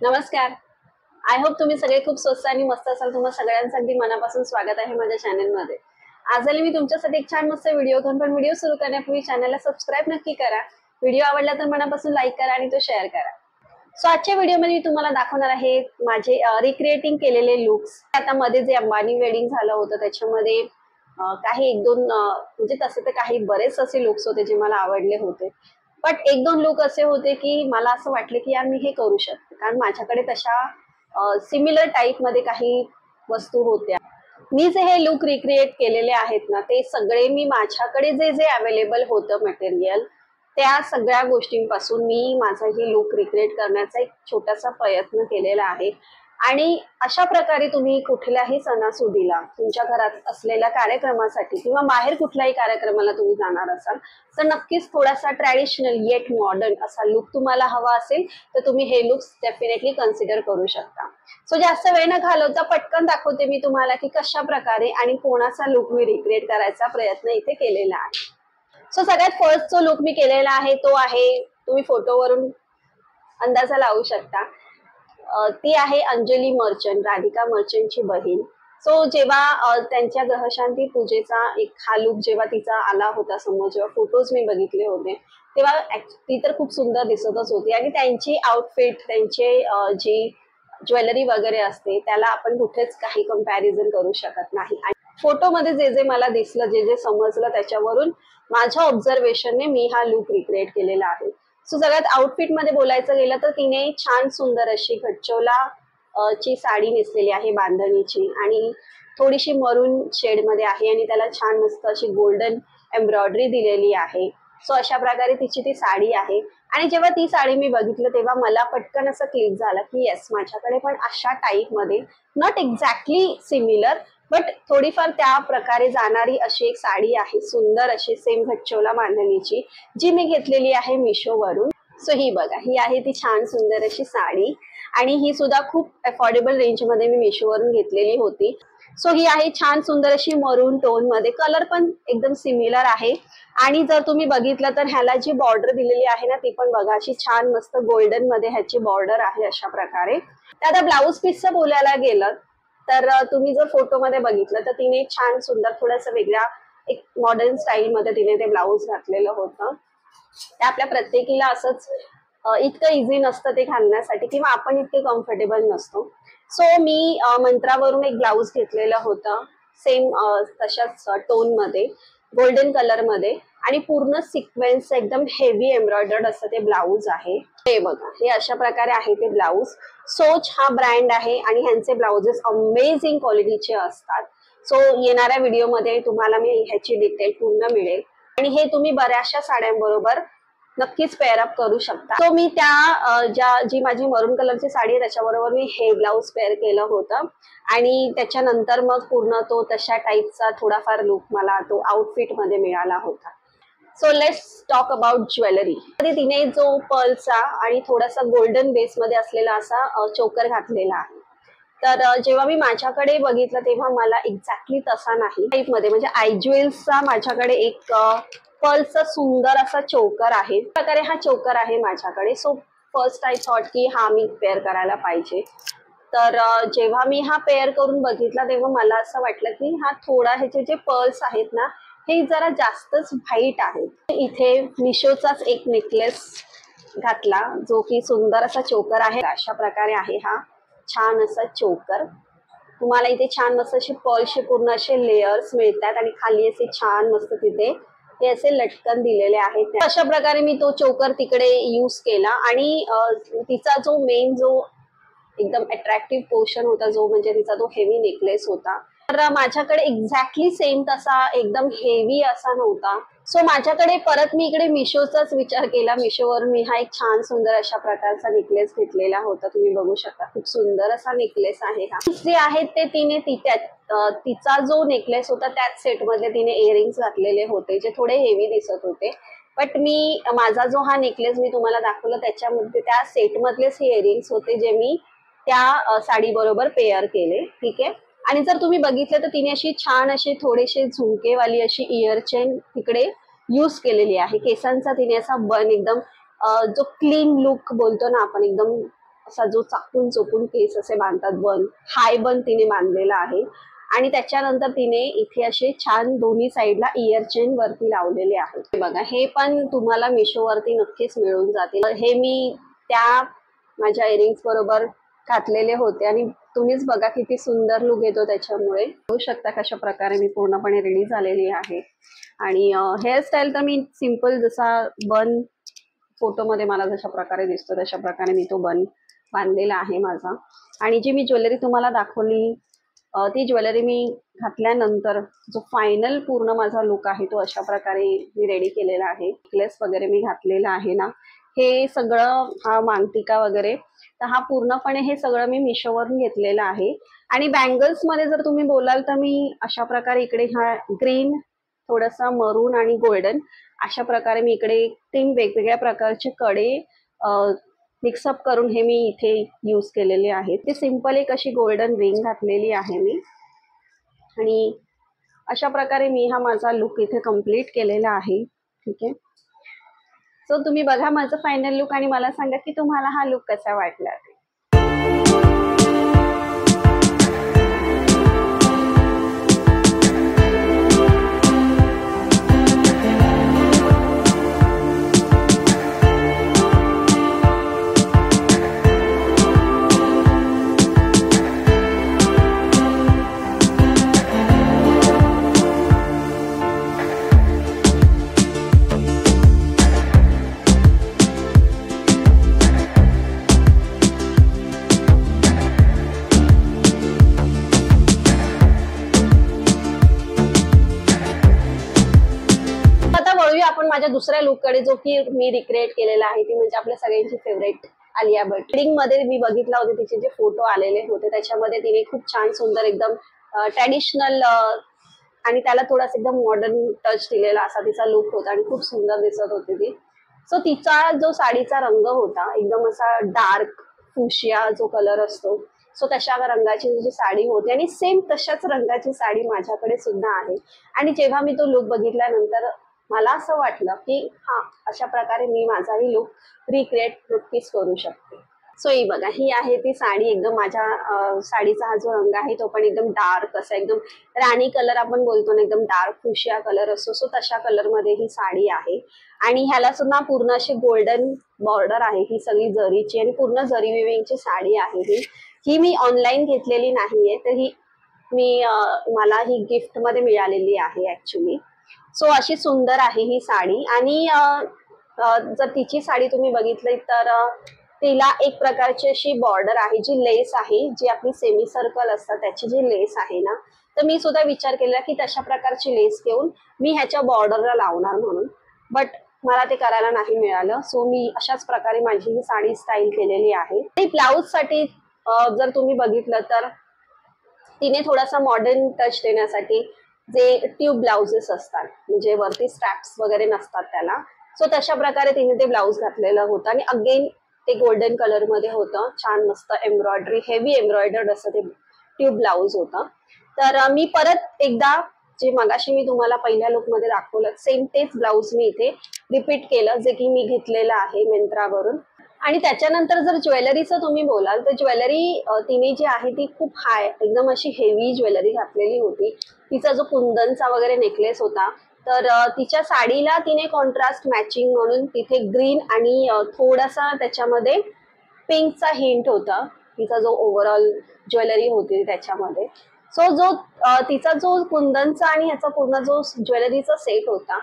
नमस्कार. I hope तुम्ही सगळे खूप स्वस्त आणि मस्त असाल. तुम्हा सगळ्यांचं अगदी मनापासून स्वागत आहे माझ्या चॅनलमध्ये. आज आले मी तुमच्यासाठी एक छान मस्त व्हिडिओ घेऊन. पण व्हिडिओ सुरू करण्यापूर्वी चॅनलला सबस्क्राईब नक्की करा. व्हिडिओ आवडला तर मनापासून लाईक करा आणि तो शेअर करा. सो आजच्या व्हिडिओमध्ये मी तुम्हाला दाखवणार आहे माझे रिक्रिएटिंग केलेले लुक्स. आता मध्ये जे अंबानी वेडिंग झालं होतं त्याच्यामध्ये काही एक दोन म्हणजे तसे तर काही बरेच असे लुक्स होते जे मला आवडले होते. बट एक दोन लुक असे होते की मला असं वाटले की यार मी हे करू शकते, कारण माझ्याकडे तशा सिमिलर टाईप मध्ये काही वस्तू होत्या. मी जे हे लुक रिक्रिएट केलेले आहेत ना, ते सगळे मी माझ्याकडे जे जे अवेलेबल होतं मटेरियल, त्या सगळ्या गोष्टींपासून मी माझा हे लुक रिक्रिएट करण्याचा एक छोटासा प्रयत्न केलेला आहे. आणि अशा प्रकारे तुम्ही कुठल्याही सणासुदीला तुमच्या घरात असलेल्या कार्यक्रमासाठी किंवा बाहेर कुठल्याही कार्यक्रमाला तुम्ही जाणार असाल तर नक्कीच थोडासा ट्रॅडिशनल येट मॉडर्न असा लुक तुम्हाला हवा असेल तर तुम्ही हे लुक्स डेफिनेटली कन्सिडर करू शकता. सो जास्त वेळ न घालवता पटकन दाखवते मी तुम्हाला की कशा प्रकारे आणि कोणाचा लुक मी रिक्रिएट करायचा प्रयत्न इथे केलेला आहे. सो सगळ्यात फर्स्ट जो लुक मी केलेला आहे तो आहे, तुम्ही फोटोवरून अंदाजा लावू शकता, ती आहे अंजली मर्चंट, राधिका मर्चंटची बहीण. सो जेव्हा त्यांच्या ग्रहशांती पूजेचा एक हा लुक जेव्हा तिचा आला होता समोर, जेव्हा फोटोज मी बघितले होते तेव्हा ती तर खूप सुंदर दिसतच होती. आणि त्यांची आउटफिट, त्यांचे जी ज्वेलरी वगैरे असते त्याला आपण कुठेच काही कंपॅरिझन करू शकत नाही. आणि फोटोमध्ये जे जे मला दिसलं, जे जे समजलं, त्याच्यावरून माझ्या ऑब्झर्वेशनने मी हा लुक रिक्रिएट केलेला आहे. सो सगळ्यात आउटफिट मध्ये बोलायचं गेलं तर तिने छान सुंदर अशी गच्चोला ची साडी नेसलेली आहे बांधणीची, आणि थोडीशी मरून शेड मध्ये आहे आणि त्याला छान मस्त अशी गोल्डन एम्ब्रॉयडरी दिलेली आहे. सो अशा प्रकारे तिची ती साडी आहे. आणि जेव्हा ती साडी मी बघितलं तेव्हा मला पटकन असं क्लिक झालं की येस, माझ्याकडे पण अशा टाईप मध्ये, नॉट एक्झॅक्टली सिमिलर बट थोडीफार त्या प्रकारे जाणारी अशी एक साडी आहे, सुंदर अशी सेम गच्चोला बांधणीची, जी मी घेतलेली आहे मिशोवरून. सो ही बघा, ही आहे ती छान सुंदर अशी साडी, आणि ही सुद्धा खूप अफोर्डेबल रेंज मध्ये मी मिशोवरून घेतलेली होती. सो ही आहे छान सुंदर अशी मरून टोन मध्ये, कलर पण एकदम सिमिलर आहे. आणि जर तुम्ही बघितलं तर ह्याला जी बॉर्डर दिलेली आहे ना, ती पण बघा अशी छान मस्त गोल्डन मध्ये ह्याची बॉर्डर आहे अशा प्रकारे. आता ब्लाऊज पीसचं बोलायला गेलं तर तुम्ही जर फोटोमध्ये बघितलं तर तिने छान सुंदर थोडंसं वेगळ्या एक मॉडर्न स्टाईल मध्ये तिने ते ब्लाऊज घातलेलं होतं. ते आपल्या प्रत्येकीला असंच इतकं इझी नसतं ते घालण्यासाठी, किंवा आपण इतके कम्फर्टेबल नसतो. सो मी मंत्रावरून एक ब्लाऊज घेतलेलं होतं सेम तशाच टोन मध्ये, गोल्डन कलर मध्ये, आणि पूर्ण सिक्वेन्स एकदम हेवी एम्ब्रॉयडर्ड असं ते ब्लाऊज आहे. हे बघा, हे अशा प्रकारे आहे ते ब्लाऊज. सोच हा ब्रँड आहे आणि ह्यांचे ब्लाउजेस अमेझिंग क्वालिटीचे असतात. सो येणाऱ्या व्हिडिओमध्ये तुम्हाला मी ह्याची डिटेल पूर्ण मिळेल, आणि हे तुम्ही बऱ्याचशा साड्यांबरोबर नक्कीच पेअर अप करू शकता. सो मी त्या जी माझी मरून कलरची साडी आहे त्याच्याबरोबर मी हे ब्लाऊज पेअर केलं होतं, आणि त्याच्यानंतर मग पूर्ण तो तशा टाईपचा थोडाफार लुक मला तो आउटफिट मध्ये मिळाला होता. So let's talk about jewellery. तिने जो पर्लचा आणि थोडासा गोल्डन बेस मध्ये असलेला असा चोकर घातलेला आहे. तर जेव्हा मी माझ्याकडे बघितलं तेव्हा मला एक्झॅक्टली तसा नाही टाईप मध्ये, म्हणजे आय ज्वेल्सचा माझ्याकडे एक पर्लचा सुंदर असा चोकर आहे. प्रकारे हा चोकर आहे माझ्याकडे. सो फर्स्ट आय थॉट की हा मी पेअर करायला पाहिजे. तर जेव्हा मी हा पेअर करून बघितला तेव्हा मला असं वाटलं की हा थोडा, ह्याचे जे पर्ल्स आहेत ना हे जरा जास्तच व्हाईट आहेत. इथे मिशोचाच एक नेकलेस घातला जो की सुंदर असा चोकर आहे. अशा प्रकारे आहे हा छान असा चोकर. तुम्हाला इथे छान मस्त असे पर्लचे पूर्ण असे लेयर्स मिळतात, आणि खाली असे छान मस्त तिथे हे असे लटकन दिलेले आहेत. अशा प्रकारे मी तो चोकर तिकडे यूज केला. आणि तिचा जो मेन जो एकदम अट्रॅक्टिव्ह पोर्शन होता, जो म्हणजे तिचा तो हेवी नेकलेस होता, तर माझ्याकडे एक्झॅक्टली सेम तसा एकदम हेवी असा नव्हता. सो माझ्याकडे परत मी इकडे मिशोचाच विचार केला. मिशोवरून मी हा एक छान सुंदर अशा प्रकारचा नेकलेस घेतलेला होता. तुम्ही बघू शकता खूप सुंदर असा नेकलेस आहे हा. जे आहेत ते तिने तिचा जो नेकलेस होता त्याच सेट मध्ये तिने इयरिंग्स घातलेले होते, जे थोडे हेवी दिसत होते. बट मी माझा जो हा नेकलेस मी तुम्हाला दाखवला त्याच्यामध्ये त्या सेट मधलेच हे इयरिंग्स होते, जे मी त्या साडी बरोबर पेअर केले. ठीक आहे. आणि जर तुम्ही बघितलं तर तिने अशी छान अशी थोडेसे झुमकेवाली अशी इयर चेन तिकडे यूज केलेली आहे. केसांचा तिने असा बन एकदम जो क्लीन लुक बोलतो ना आपण, एकदम असा जो चापून चोपून केस असे बांधतात बन, हाय बन तिने बांधलेला आहे. आणि त्याच्यानंतर तिने इथे असे छान दोन्ही साईडला इयर चेन वरती लावलेले आहेत. बघा हे पण तुम्हाला मिशोवरती नक्कीच मिळून जातील. हे मी त्या माझ्या इयरिंग्स बरोबर घातलेले होते आणि तुम्हीच बघा किती सुंदर लुक येतो त्याच्यामुळे. बघू शकता कशा प्रकारे मी पूर्णपणे रेडी झालेली आहे. आणि हेअरस्टाईल तर मी सिंपल जसा बन फोटोमध्ये मला जशा प्रकारे दिसतो तशा प्रकारे मी तो बन बांधलेला आहे माझा. आणि जी मी ज्वेलरी तुम्हाला दाखवली ती ज्वेलरी मी घातल्यानंतर जो फायनल पूर्ण माझा लुक आहे तो अशा प्रकारे मी रेडी केलेला आहे. नेकलेस वगैरे मी घातलेला आहे ना, हे सगळं हा मांगटिका वगैरे, तर हा पूर्णपणे हे सगळं मी मिशोवरून घेतलेलं आहे. आणि बँगल्स मध्ये जर तुम्ही बोलाल तर मी अशा प्रकारे इकडे हा ग्रीन, थोडासा मरून आणि गोल्डन अशा प्रकारे मी इकडे 3 वेगवेगळ्या प्रकारचे कडे मिक्सअप करून हे मी इथे यूज केलेले आहेत. ते सिंपल एक अशी गोल्डन रिंग घातलेली आहे मी. आणि अशा प्रकारे मी हा माझा लुक इथे कंप्लीट केलेला आहे. ठीक आहे, सो तुम्ही बघा माझं फायनल लुक आणि मला सांगा की तुम्हाला हा लुक कसा वाटला. आपण माझ्या दुसऱ्या लुक कडे, जो की मी रिक्रिएट केलेला आहे, ती म्हणजे आपल्या सगळ्यांची फेवरेट आलिया भट. वेडिंग मध्ये मी बघितला होते तिचे जे फोटो आलेले होते त्याच्यामध्ये तिने खूप छान सुंदर एकदम ट्रॅडिशनल आणि त्याला थोडासा एकदम मॉडर्न टच दिलेला असा तिचा लुक होता आणि खूप सुंदर दिसत होती ती. सो तिचा जो साडीचा रंग होता एकदम असा डार्क फुशिया जो कलर असतो, सो तशा रंगाची जी साडी होती आणि सेम तशाच रंगाची साडी माझ्याकडे सुद्धा आहे. आणि जेव्हा मी तो लुक बघितल्यानंतर मला असं वाटलं की हा अशा प्रकारे मी माझाही लुक रिक्रिएट नक्कीच करू शकते. सो ही बघा, ही आहे ती साडी. एकदम माझ्या साडीचा हा जो रंग आहे तो पण एकदम डार्क असा, एकदम राणी कलर आपण बोलतो ना, एकदम डार्क फुशिया कलर असतो, सो तशा कलर मध्ये ही साडी आहे. आणि ह्याला सुद्धा पूर्ण अशी गोल्डन बॉर्डर आहे, ही सगळी जरीची आणि पूर्ण जरी विविंगची साडी आहे. ही मी ऑनलाईन घेतलेली नाहीये, तर ही मी मला ही गिफ्ट मध्ये मिळालेली आहे ऍक्च्युली. सो अशी सुंदर आहे ही साडी. आणि जर तिची साडी तुम्ही बघितली तर तिला एक प्रकारची अशी बॉर्डर आहे, जी लेस आहे, जी आपली सेमी सर्कल असतात त्याची जी लेस आहे ना, तर मी सुद्धा विचार केला की तशा प्रकारची लेस घेऊन मी ह्याच्या बॉर्डरला लावणार म्हणून, बट मला ते करायला नाही मिळालं. सो मी अशाच प्रकारे माझी ही साडी स्टाईल केलेली आहे. आणि ब्लाउज साठी जर तुम्ही बघितलं तर तिने थोडासा मॉडर्न टच देण्यासाठी जे ट्यूब ब्लाउजेस असतात, म्हणजे वरती स्ट्रॅप्स वगैरे नसतात त्याला, सो तशा प्रकारे तिने ते ब्लाउज घातलेलं होतं. आणि अगेन ते गोल्डन कलर मध्ये होतं, छान मस्त एम्ब्रॉयडरी, हेवी एम्ब्रॉयडर्ड असं ते ट्यूब ब्लाउज होतं. तर मी परत एकदा जे मगाशी मी तुम्हाला पहिल्या लुक मध्ये दाखवलं सेम तेच ब्लाउज मी इथे रिपीट केलं, जे की मी घेतलेलं आहे मिंत्रावरून. आणि त्याच्यानंतर जर ज्वेलरीचं तुम्ही बोलाल तर ज्वेलरी तिने जी आहे ती खूप हाय, एकदम अशी हेवी ज्वेलरी घातलेली होती. तिचा जो कुंदनचा वगैरे नेकलेस होता, तर तिच्या साडीला तिने कॉन्ट्रास्ट मॅचिंग म्हणून तिथे ग्रीन आणि थोडासा त्याच्यामध्ये पिंकचा हिंट होता तिचा जो ओव्हरऑल ज्वेलरी होती त्याच्यामध्ये. सो जो तिचा जो कुंदनचा आणि ह्याचा पूर्ण जो ज्वेलरीचा सेट होता,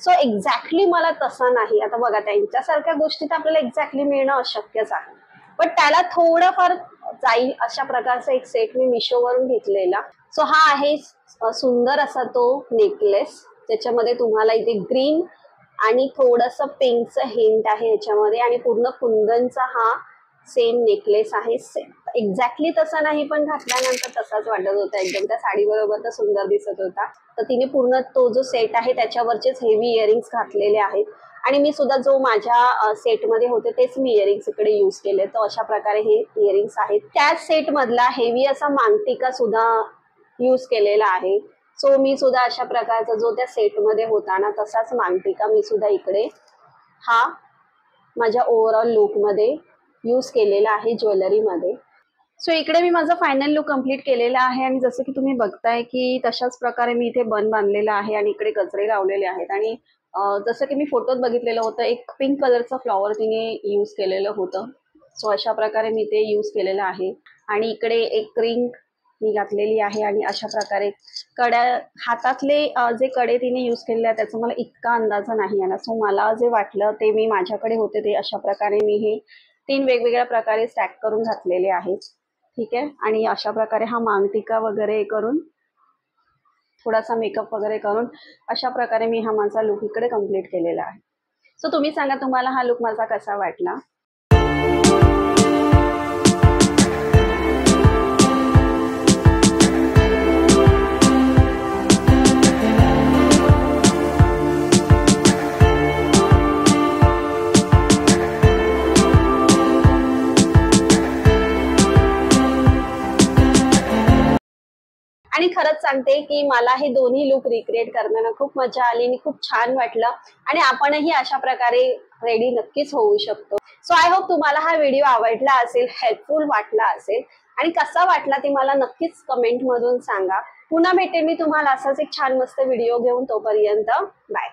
सो एक्झॅक्टली मला तसा नाही. आता बघा, त्यांच्यासारख्या गोष्टी तर आपल्याला एक्झॅक्टली मिळणं अशक्यच आहे, पण त्याला थोडंफार जाईल अशा प्रकारचा एक सेट मी मिशोवरून घेतलेला. सो हा आहे सुंदर असा तो नेकलेस, त्याच्यामध्ये तुम्हाला इथे ग्रीन आणि थोडंसं पिंकचं हिंट आहे याच्यामध्ये, आणि पूर्ण कुंदनचा हा सेम नेकलेस आहे. एक्झॅक्टली तसा नाही, पण घातल्यानंतर तसाच वाटत होता एकदम, त्या साडी बरोबर तर सुंदर दिसत होता. तर तिने पूर्ण तो जो सेट आहे त्याच्यावरचेच हेवी इयरिंग्स घातलेले आहेत. आणि मी सुद्धा जो माझ्या सेटमध्ये होते तेच मी इयरिंग्स इकडे यूज केले. तर अशा प्रकारे हे इयरिंग्स आहेत. त्याच सेट मधला हेवी असा मांगटिका सुद्धा यूज केलेला आहे. सो मी सुद्धा अशा प्रकारचा जो त्या सेटमध्ये होता ना, तसाच मांगटिका मी सुद्धा इकडे हा माझ्या ओव्हरऑल लुक मध्ये यूज केलेला आहे ज्वेलरीमध्ये. सो इकडे मी माझा फायनल लुक कंप्लीट केलेला आहे आणि जसं की तुम्ही बघताय की तशाच प्रकारे मी इथे बन बांधलेला आहे आणि इकडे गजरे लावलेले आहेत. आणि जसं की मी फोटोत बघितलेलं होतं, एक पिंक कलरचं फ्लॉवर तिने यूज केलेलं होतं. सो अशा प्रकारे मी ते यूज केलेलं आहे. आणि इकडे एक रिंग मी घातलेली आहे आणि अशा प्रकारे कड्या, हातातले जे कडे तिने यूज केलेले आहेत त्याचा मला इतका अंदाजा नाही आला. सो मला जे वाटलं ते मी, माझ्याकडे होते ते अशा प्रकारे मी हे 3 वेगवेगळ्या प्रकारे स्टॅक करून घातलेले आहेत. ठीक आहे. आणि अशा प्रकारे हा मांगटिका वगैरे करून, थोडासा मेकअप वगैरे करून अशा प्रकारे मी हा माझा लुक इकडे कंप्लीट केलेला आहे. सो तुम्ही सांगा तुम्हाला हा लुक माझा कसा वाटला. आणि खरंच सांगते की मला हे दोन्ही लुक रिक्रिएट करताना खूप मजा आली आणि खूप छान वाटलं. आणि आपणही अशा प्रकारे रेडी नक्कीच होऊ शकतो. सो आय होप तुम्हाला हा व्हिडिओ आवडला असेल, हेल्पफुल वाटला असेल. आणि कसा वाटला ते मला नक्कीच कमेंट मधून सांगा. पुन्हा भेटेन मी तुम्हाला असाच एक छान मस्त व्हिडिओ घेऊन. तोपर्यंत बाय.